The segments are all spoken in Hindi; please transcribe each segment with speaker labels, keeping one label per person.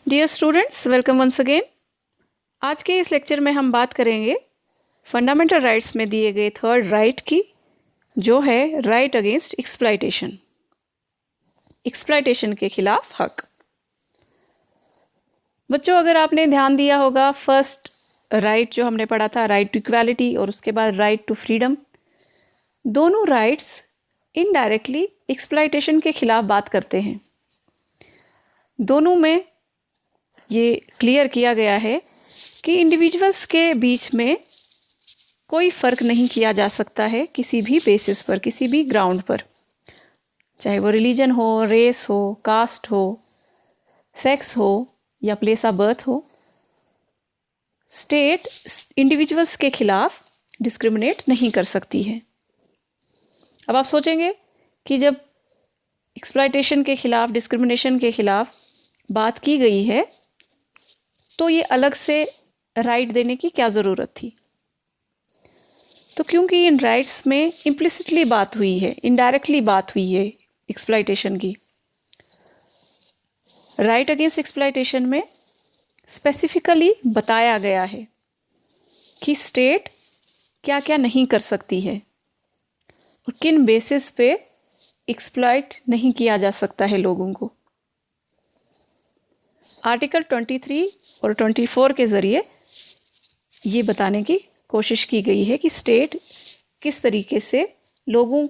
Speaker 1: Dear students, welcome once again. आज के इस लेक्चर में हम बात करेंगे फंडामेंटल राइट्स में दिए गए थर्ड राइट की, जो है राइट अगेंस्ट एक्सप्लॉयटेशन। एक्सप्लॉयटेशन के खिलाफ हक। बच्चों, अगर आपने ध्यान दिया होगा, फर्स्ट राइट जो हमने पढ़ा था राइट टू इक्वालिटी और उसके बाद राइट टू फ्रीडम, दोनों राइट्स इनडायरेक्टली एक्सप्लॉयटेशन के खिलाफ बात करते हैं। दोनों में ये क्लियर किया गया है कि इंडिविजुअल्स के बीच में कोई फ़र्क नहीं किया जा सकता है किसी भी बेसिस पर, किसी भी ग्राउंड पर, चाहे वो रिलीजन हो, रेस हो, कास्ट हो, सेक्स हो या प्लेस ऑफ बर्थ हो। स्टेट इंडिविजुअल्स के खिलाफ डिस्क्रिमिनेट नहीं कर सकती है। अब आप सोचेंगे कि जब एक्सप्लॉयटेशन के खिलाफ, डिस्क्रिमिनेशन के खिलाफ बात की गई है तो ये अलग से राइट देने की क्या ज़रूरत थी? तो क्योंकि इन राइट्स में इम्प्लिसिटली बात हुई है, इनडायरेक्टली बात हुई है एक्सप्लॉयटेशन की। राइट अगेंस्ट एक्सप्लॉयटेशन में स्पेसिफिकली बताया गया है कि स्टेट क्या क्या नहीं कर सकती है और किन बेसिस पे एक्सप्लॉयट नहीं किया जा सकता है लोगों को। आर्टिकल 23 और 24 के ज़रिए ये बताने की कोशिश की गई है कि स्टेट किस तरीके से लोगों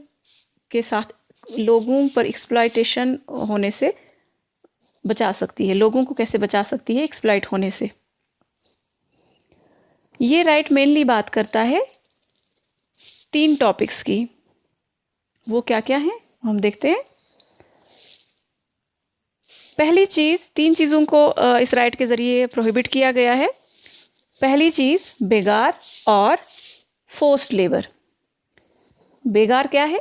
Speaker 1: के साथ, लोगों पर एक्सप्लॉयटेशन होने से बचा सकती है, लोगों को कैसे बचा सकती है एक्सप्लॉयट होने से। ये राइट मेनली बात करता है 3 टॉपिक्स की। वो क्या क्या हैं हम देखते हैं। पहली चीज़, 3 चीज़ों को इस राइट के ज़रिए प्रोहिबिट किया गया है। पहली चीज़ बेगार और फोर्स्ड लेबर। बेगार क्या है?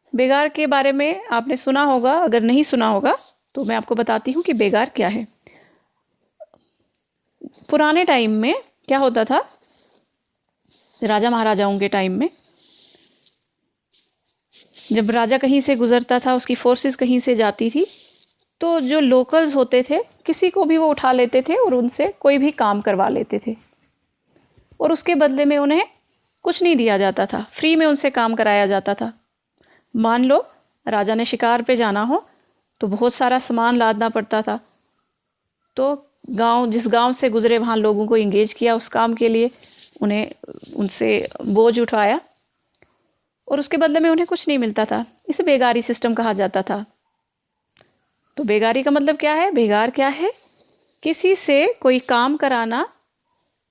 Speaker 1: बेगार के बारे में आपने सुना होगा, अगर नहीं सुना होगा तो मैं आपको बताती हूँ कि बेगार क्या है। पुराने टाइम में क्या होता था, राजा महाराजाओं के टाइम में, जब राजा कहीं से गुजरता था, उसकी फोर्सेस कहीं से जाती थी, तो जो लोकल्स होते थे किसी को भी वो उठा लेते थे और उनसे कोई भी काम करवा लेते थे और उसके बदले में उन्हें कुछ नहीं दिया जाता था, फ्री में उनसे काम कराया जाता था। मान लो राजा ने शिकार पे जाना हो तो बहुत सारा सामान लादना पड़ता था, तो जिस गांव से गुजरे वहाँ लोगों को इंगेज किया उस काम के लिए, उन्हें उनसे बोझ उठाया और उसके बदले में उन्हें कुछ नहीं मिलता था। इसे बेगारी सिस्टम कहा जाता था। तो बेगारी का मतलब क्या है? बेगार क्या है? किसी से कोई काम कराना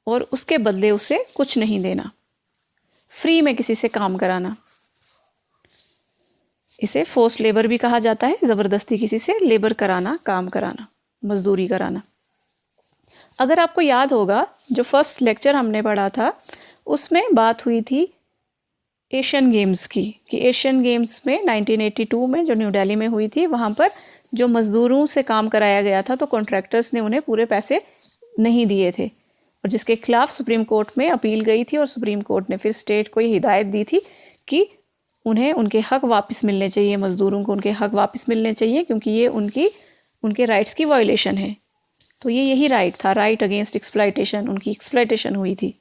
Speaker 1: और उसके बदले उसे कुछ नहीं देना, फ्री में किसी से काम कराना। इसे फोर्स्ड लेबर भी कहा जाता है, ज़बरदस्ती किसी से लेबर कराना, काम कराना, मजदूरी कराना। अगर आपको याद होगा, जो फर्स्ट लेक्चर हमने पढ़ा था उसमें बात हुई थी एशियन गेम्स की, कि एशियन गेम्स में 1982 में जो न्यू दिल्ली में हुई थी, वहाँ पर जो मज़दूरों से काम कराया गया था तो कॉन्ट्रैक्टर्स ने उन्हें पूरे पैसे नहीं दिए थे, और जिसके खिलाफ सुप्रीम कोर्ट में अपील गई थी और सुप्रीम कोर्ट ने फिर स्टेट को ये हिदायत दी थी कि उन्हें उनके हक वापस मिलने चाहिए, मज़दूरों को उनके हक वापस मिलने चाहिए, क्योंकि ये उनके राइट्स की वायलेशन है। तो ये यही राइट था, राइट अगेंस्ट एक्सप्लॉयटेशन। उनकी एक्सप्लॉयटेशन हुई थी।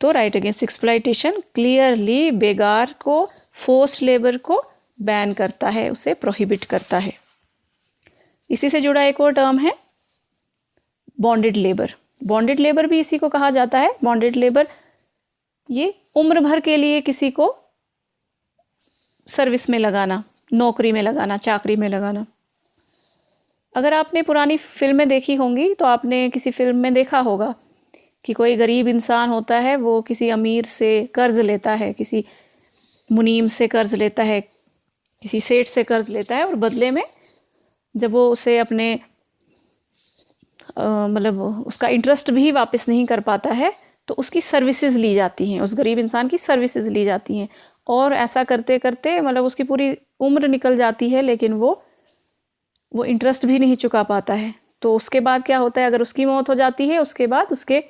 Speaker 1: तो राइट अगेंस्ट एक्सप्लॉयटेशन क्लियरली बेगार को, फोर्स्ड लेबर को बैन करता है, उसे प्रोहिबिट करता है। इसी से जुड़ा एक और टर्म है बॉन्डेड लेबर। बॉन्डेड लेबर भी इसी को कहा जाता है। बॉन्डेड लेबर ये उम्र भर के लिए किसी को सर्विस में लगाना, नौकरी में लगाना, चाकरी में लगाना। अगर आपने पुरानी फिल्में देखी होंगी तो आपने किसी फिल्म में देखा होगा कि कोई गरीब इंसान होता है, वो किसी अमीर से कर्ज लेता है, किसी मुनीम से कर्ज लेता है, किसी सेठ से कर्ज लेता है, और बदले में जब वो उसे अपने मतलब उसका इंटरेस्ट भी वापस नहीं कर पाता है तो उसकी सर्विसेज ली जाती हैं, उस गरीब इंसान की सर्विसेज ली जाती हैं, और ऐसा करते करते मतलब उसकी पूरी उम्र निकल जाती है, लेकिन वो इंटरेस्ट भी नहीं चुका पाता है। तो उसके बाद क्या होता है, अगर उसकी मौत हो जाती है, उसके बाद उसके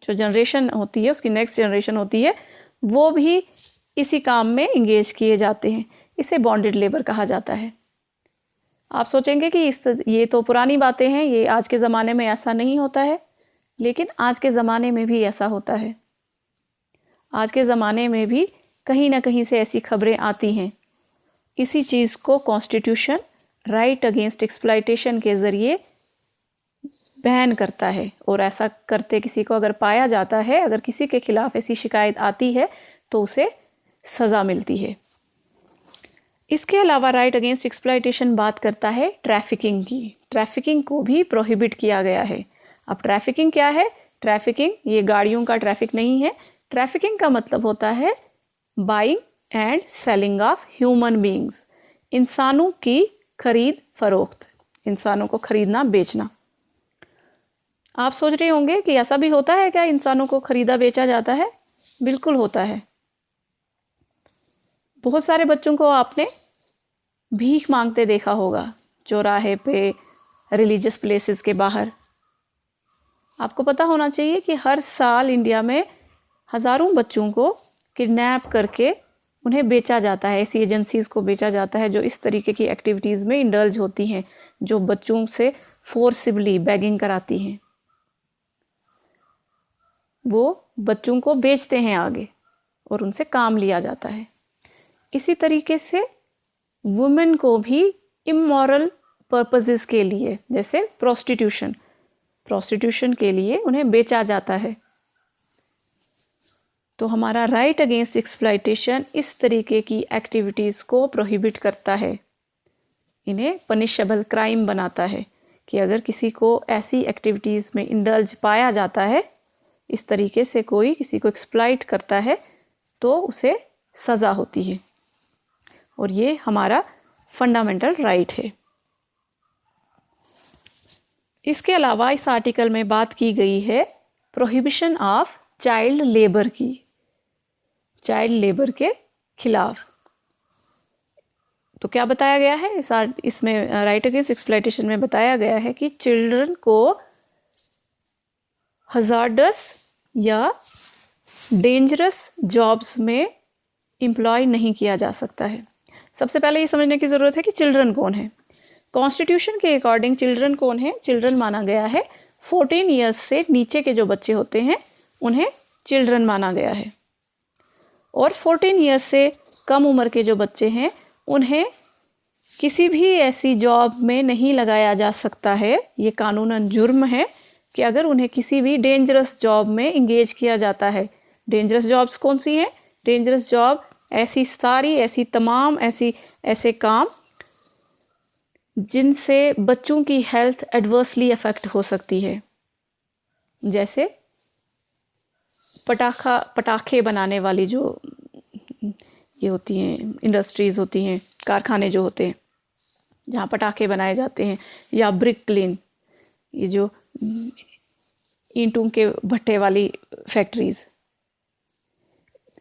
Speaker 1: जो जनरेशन होती है, उसकी नेक्स्ट जनरेशन होती है, वो भी इसी काम में इंगेज किए जाते हैं। इसे बॉन्डेड लेबर कहा जाता है। आप सोचेंगे कि ये तो पुरानी बातें हैं, ये आज के ज़माने में ऐसा नहीं होता है, लेकिन आज के ज़माने में भी ऐसा होता है। आज के ज़माने में भी कहीं ना कहीं से ऐसी खबरें आती हैं। इसी चीज़ को कॉन्स्टिट्यूशन राइट अगेंस्ट एक्सप्लॉयटेशन के ज़रिए बैन करता है, और ऐसा करते किसी को अगर पाया जाता है, अगर किसी के खिलाफ ऐसी शिकायत आती है तो उसे सज़ा मिलती है। इसके अलावा राइट अगेंस्ट एक्सप्लॉयटेशन बात करता है ट्रैफिकिंग की। ट्रैफिकिंग को भी प्रोहिबिट किया गया है। अब ट्रैफिकिंग क्या है? ट्रैफिकिंग ये गाड़ियों का ट्रैफिक नहीं है। ट्रैफिकिंग का मतलब होता है buying and selling of human beings, इंसानों की खरीद फरोख्त, इंसानों को खरीदना बेचना। आप सोच रहे होंगे कि ऐसा भी होता है क्या, इंसानों को खरीदा बेचा जाता है? बिल्कुल होता है। बहुत सारे बच्चों को आपने भीख मांगते देखा होगा चौराहे पे, रिलीजियस प्लेसेस के बाहर। आपको पता होना चाहिए कि हर साल इंडिया में हज़ारों बच्चों को किडनैप करके उन्हें बेचा जाता है। ऐसी एजेंसीज़ को बेचा जाता है जो इस तरीके की एक्टिविटीज़ में इंडल्ज होती हैं, जो बच्चों से फोर्सिबली बैगिंग कराती हैं। वो बच्चों को बेचते हैं आगे और उनसे काम लिया जाता है। इसी तरीके से वुमेन को भी इमोरल पर्पसेस के लिए, जैसे प्रोस्टिट्यूशन के लिए उन्हें बेचा जाता है। तो हमारा राइट अगेंस्ट एक्सप्लॉयटेशन इस तरीके की एक्टिविटीज़ को प्रोहिबिट करता है, इन्हें पनिशेबल क्राइम बनाता है कि अगर किसी को ऐसी एक्टिविटीज़ में इंडल्ज पाया जाता है, इस तरीके से कोई किसी को एक्सप्लॉइट करता है, तो उसे सज़ा होती है। और ये हमारा फंडामेंटल राइट है। इसके अलावा इस आर्टिकल में बात की गई है प्रोहिबिशन ऑफ चाइल्ड लेबर की, चाइल्ड लेबर के खिलाफ। तो क्या बताया गया है इसमें राइट अगेंस्ट एक्सप्लॉयटेशन में बताया गया है कि चिल्ड्रन को हज़ार्डस या डेंजरस जॉब्स में एम्प्लॉय नहीं किया जा सकता है। सबसे पहले ये समझने की ज़रूरत है कि चिल्ड्रन कौन है। कॉन्स्टिट्यूशन के अकॉर्डिंग चिल्ड्रन कौन है? चिल्ड्रन माना गया है 14 ईयर्स से नीचे के जो बच्चे होते हैं उन्हें चिल्ड्रन माना गया है, और 14 ईयर्स से कम उम्र के जो बच्चे हैं उन्हें किसी भी ऐसी जॉब में नहीं लगाया जा सकता है। ये कानूनन जुर्म है कि अगर उन्हें किसी भी डेंजरस जॉब में इंगेज किया जाता है। डेंजरस जॉब्स कौन सी हैं? डेंजरस जॉब ऐसे काम जिनसे बच्चों की हेल्थ एडवर्सली अफेक्ट हो सकती है, जैसे पटाखे बनाने वाली जो ये होती हैं इंडस्ट्रीज़ होती हैं, कारखाने जो होते हैं जहाँ पटाखे बनाए जाते हैं, या ब्रिक क्लीन, ये जो ईंटों के भट्टे वाली फैक्ट्रीज़,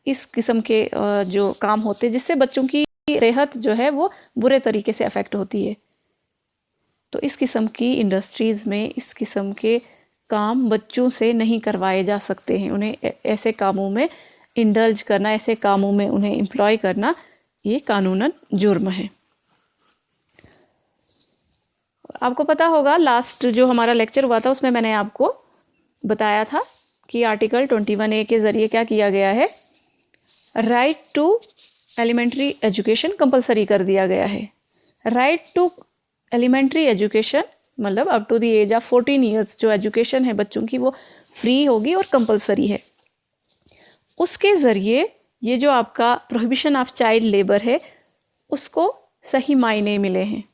Speaker 1: इस किस्म के जो काम होते हैं जिससे बच्चों की सेहत जो है वो बुरे तरीके से अफेक्ट होती है। तो इस किस्म की इंडस्ट्रीज़ में इस किस्म के काम बच्चों से नहीं करवाए जा सकते हैं। उन्हें ऐसे कामों में इंडल्ज करना, ऐसे कामों में उन्हें एम्प्लॉय करना, ये कानूनन जुर्म है। आपको पता होगा लास्ट जो हमारा लेक्चर हुआ था उसमें मैंने आपको बताया था कि आर्टिकल 21A के ज़रिए क्या किया गया है, right to elementary education compulsory कर दिया गया है। राइट टू एलिमेंट्री एजुकेशन मतलब up to the age of 14 years जो एजुकेशन है बच्चों की वो फ्री होगी और कंपलसरी है। उसके ज़रिए ये जो आपका प्रोहिबिशन ऑफ चाइल्ड लेबर है उसको सही मायने मिले हैं,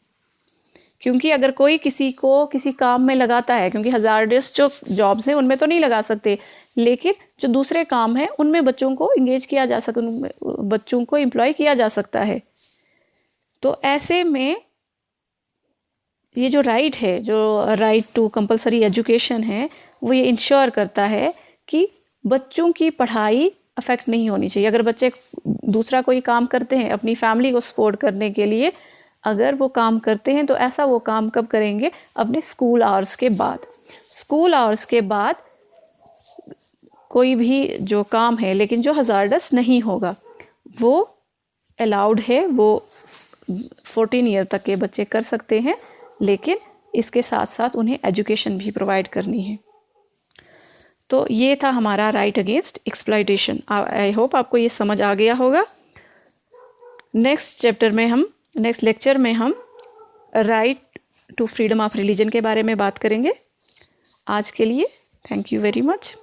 Speaker 1: क्योंकि अगर कोई किसी को किसी काम में लगाता है, क्योंकि हज़ार्डस जो जॉब्स हैं उनमें तो नहीं लगा सकते, लेकिन जो दूसरे काम हैं उनमें बच्चों को इंगेज किया जा सकता, बच्चों को एम्प्लॉय किया जा सकता है। तो ऐसे में ये जो राइट है, जो राइट टू कंपलसरी एजुकेशन है, वो ये इंश्योर करता है कि बच्चों की पढ़ाई अफेक्ट नहीं होनी चाहिए। अगर बच्चे दूसरा कोई काम करते हैं अपनी फैमिली को सपोर्ट करने के लिए, अगर वो काम करते हैं तो ऐसा वो काम कब करेंगे? अपने स्कूल आवर्स के बाद। स्कूल आवर्स के बाद कोई भी जो काम है लेकिन जो हज़ार्डस नहीं होगा वो अलाउड है, वो 14 ईयर तक के बच्चे कर सकते हैं, लेकिन इसके साथ साथ उन्हें एजुकेशन भी प्रोवाइड करनी है। तो ये था हमारा right against exploitation. I hope आपको ये समझ आ गया होगा। नेक्स्ट लेक्चर में हम right to freedom of religion के बारे में बात करेंगे। आज के लिए थैंक यू वेरी मच।